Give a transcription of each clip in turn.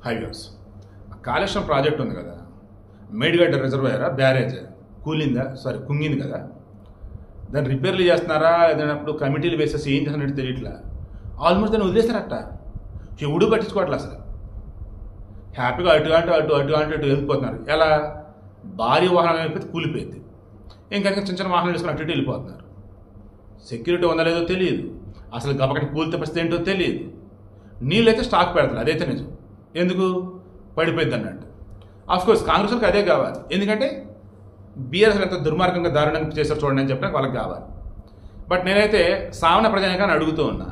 Highways Kaleshwaram project ఉంది కదా, Medigadda రిజర్వాయరా barrage కుంగింది కదా, దాన్ని రిపేర్లు చేస్తున్నారా ఏదైనప్పుడు కమిటీలు వేసేసి ఏం చేస్తున్నట్టు తెలియట్లా. ఆల్మోస్ట్ దాన్ని వదిలేస్తారట, ఎవడు పట్టించుకోవట్లే అసలు. హ్యాపీగా అటు వెళ్ళిపోతున్నారు. ఎలా భారీ వాహనం అయిపోతే కూలిపోయింది, ఇంకా చిన్న చిన్న వాహనాలు వేసుకుని అటు వెళ్ళిపోతున్నారు. సెక్యూరిటీ ఉందా లేదో తెలియదు, అసలు గబకటి కూలితే పరిస్థితి ఏంటో తెలియదు. నీళ్ళైతే స్టాక్ పెడతారు, అదైతే నిజం. ఎందుకు పడిపోయింది అన్నట్టు. ఆఫ్కోర్స్ కాంగ్రెస్ వాళ్ళకి అదే కావాలి, ఎందుకంటే బీఆర్ఎస్ ఎంత దుర్మార్గంగా దారుణంగా చేశారు చూడండి అని చెప్పడానికి వాళ్ళకి కావాలి. బట్ నేనైతే సామాన్య ప్రజానికాన్ని అడుగుతూ ఉన్నా,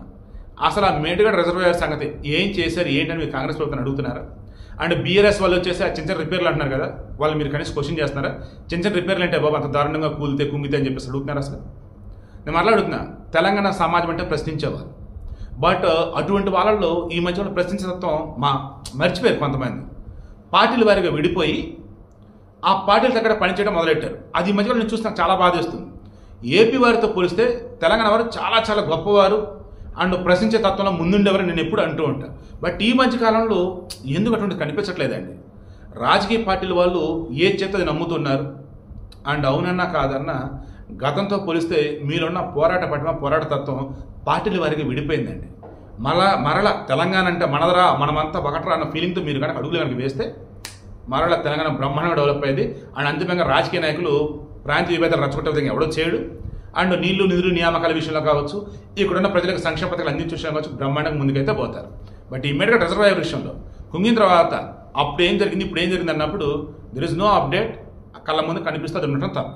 అసలు ఆ మేడిగడ్డ రిజర్వాయర్ సంగతి ఏం చేశారు ఏంటని మీరు కాంగ్రెస్ ప్రభుత్వం అడుగుతున్నారా? అండ్ బీఆర్ఎస్ వాళ్ళు వచ్చేసి ఆ చిన్న రిపేర్లు అంటున్నారు కదా, వాళ్ళు మీరు కనీసం క్వశ్చన్ చేస్తున్నారా? చిన్న రిపేర్లు అంటే బాబు అంత దారుణంగా కూలితే కుంగితే అని చెప్పేసి అడుగుతున్నారు. అసలు నేను మాట్లాడుతున్నా, తెలంగాణ సమాజం అంటే ప్రశ్నించేవారు. బట్ అటువంటి వాళ్ళల్లో ఈ మధ్యలో ప్రశ్నించే తత్వం మర్చిపోయారు కొంతమంది. పార్టీల వారిగా విడిపోయి ఆ పార్టీల దగ్గర పనిచేయడం మొదలెట్టారు. అది ఈ మధ్యలో నేను చూస్తే నాకు చాలా బాధేస్తుంది. ఏపీ వారితో పోలిస్తే తెలంగాణ వారు చాలా చాలా గొప్పవారు అండ్ ప్రశ్నించే తత్వంలో ముందుండేవారు నేను ఎప్పుడు అంటూ ఉంటాను. బట్ ఈ మధ్య కాలంలో ఎందుకు అటువంటి కనిపించట్లేదండి. రాజకీయ పార్టీల వాళ్ళు ఏ చేత నమ్ముతున్నారు. అండ్ అవునన్నా కాదన్నా గతంతో పోలిస్తే మీరున్న పోరాట పటిమ పోరాట తత్వం పార్టీల వారికి విడిపోయిందండి. మరల తెలంగాణ అంటే మనదరా మనమంతా ఒకటరా అన్న ఫీలింగ్తో మీరు కనుక అడుగులు కనుక వేస్తే మరల తెలంగాణ బ్రహ్మాండంగా డెవలప్ అయ్యేది. అండ్ అంతిమంగా రాజకీయ నాయకులు ప్రాంతీయ విభేదాలు రచ్చగొట్టే విధంగా ఎవడో చేయడు. అండ్ నిధులు నియామకాల విషయంలో కావచ్చు, ఇక్కడున్న ప్రజలకు సంక్షేమ పథకాలు అందించే విషయంలో కావచ్చు, బ్రహ్మాండంగా ముందుకైతే పోతారు. బట్ ఈ మేడిగడ్డ రిజర్వాయర్ విషయంలో కుంగిన తర్వాత అప్పుడు ఏం జరిగింది ఇప్పుడు ఏం జరిగింది అన్నప్పుడు దెర్ ఇస్ నో అప్డేట్, కళ్ళ ముందు కనిపిస్తుంది ఉండటం తప్ప.